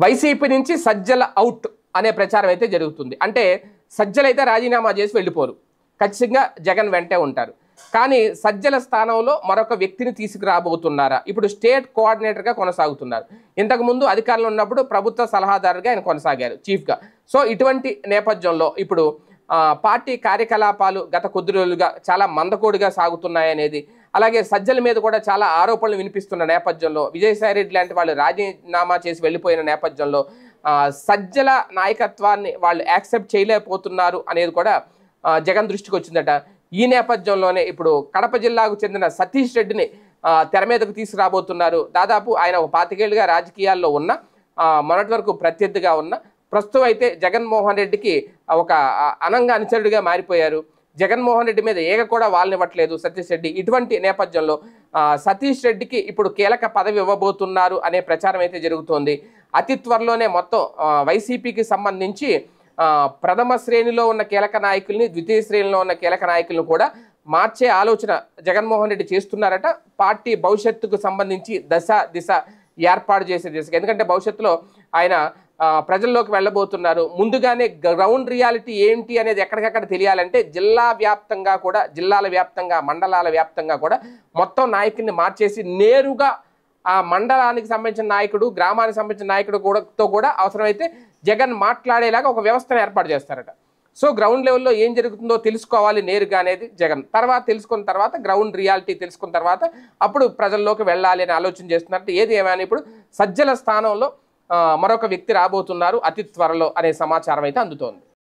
YCP నుంచి Sajjala out అనే ప్రచారం అయితే జరుగుతుంది. అంటే సజ్జలైతే రాజీనామా చేసి వెళ్ళిపోరు, ఖచ్చితంగా జగన్ వెంటే ఉంటారు. కానీ సజ్జల స్థానంలో మరొక వ్యక్తిని తీసుకురాబోతున్నారా? ఇప్పుడు స్టేట్ కోఆర్డినేటర్గా కొనసాగుతున్నారు. ఇంతకుముందు అధికారంలో ఉన్నప్పుడు ప్రభుత్వ సలహాదారుగా ఆయన కొనసాగారు, చీఫ్గా. సో ఇటువంటి నేపథ్యంలో ఇప్పుడు పార్టీ కార్యకలాపాలు గత కొద్ది రోజులుగా చాలా మందకోడిగా సాగుతున్నాయనేది, అలాగే సజ్జల మీద కూడా చాలా ఆరోపణలు వినిపిస్తున్న నేపథ్యంలో, విజయసాయిరెడ్డి లాంటి వాళ్ళు రాజీనామా చేసి వెళ్ళిపోయిన నేపథ్యంలో సజ్జల నాయకత్వాన్ని వాళ్ళు యాక్సెప్ట్ చేయలేకపోతున్నారు అనేది కూడా జగన్ దృష్టికి వచ్చిందట. ఈ నేపథ్యంలోనే ఇప్పుడు కడప జిల్లాకు చెందిన సతీష్ రెడ్డిని తెర మీదకు తీసుకురాబోతున్నారు. దాదాపు ఆయన ఒక 25 ఏళ్లుగా రాజకీయాల్లో ఉన్న, మొన్నటి వరకు ప్రత్యర్థిగా ఉన్న, ప్రస్తుతం అయితే జగన్మోహన్ రెడ్డికి ఒక అనంగా అనుచరుడిగా మారిపోయారు. జగన్మోహన్ రెడ్డి మీద ఏగ కూడా వాళ్ళనివ్వట్లేదు సతీష్ రెడ్డి. ఇటువంటి నేపథ్యంలో సతీష్ రెడ్డికి ఇప్పుడు కీలక పదవి ఇవ్వబోతున్నారు అనే ప్రచారం అయితే జరుగుతోంది. అతి త్వరలోనే మొత్తం వైసీపీకి సంబంధించి ప్రథమ శ్రేణిలో ఉన్న కీలక నాయకుల్ని, ద్వితీయ శ్రేణిలో ఉన్న కీలక నాయకులను కూడా మార్చే ఆలోచన జగన్మోహన్ రెడ్డి చేస్తున్నారట. పార్టీ భవిష్యత్తుకు సంబంధించి దిశ ఏర్పాటు చేసే దిశగా. ఎందుకంటే భవిష్యత్తులో ఆయన ప్రజల్లోకి వెళ్ళబోతున్నారు. ముందుగానే గ్రౌండ్ రియాలిటీ ఏంటి అనేది ఎక్కడికక్కడ తెలియాలంటే జిల్లాల వ్యాప్తంగా, మండలాల వ్యాప్తంగా కూడా మొత్తం నాయకుల్ని మార్చేసి నేరుగా ఆ మండలానికి సంబంధించిన నాయకుడు, గ్రామానికి సంబంధించిన నాయకుడు కూడా అవసరమైతే జగన్ మాట్లాడేలాగా ఒక వ్యవస్థను ఏర్పాటు చేస్తారట. సో గ్రౌండ్ లెవెల్లో ఏం జరుగుతుందో తెలుసుకోవాలి నేరుగా అనేది జగన్. తెలుసుకున్న తర్వాత గ్రౌండ్ రియాలిటీ తెలుసుకున్న తర్వాత అప్పుడు ప్రజల్లోకి వెళ్ళాలి అని ఆలోచన చేస్తున్నారంటే, ఏది ఏమైనా ఇప్పుడు సజ్జల స్థానంలో మరొక వ్యక్తి రాబోతున్నారు అతి త్వరలో అనే సమాచారం అయితే అందుతోంది.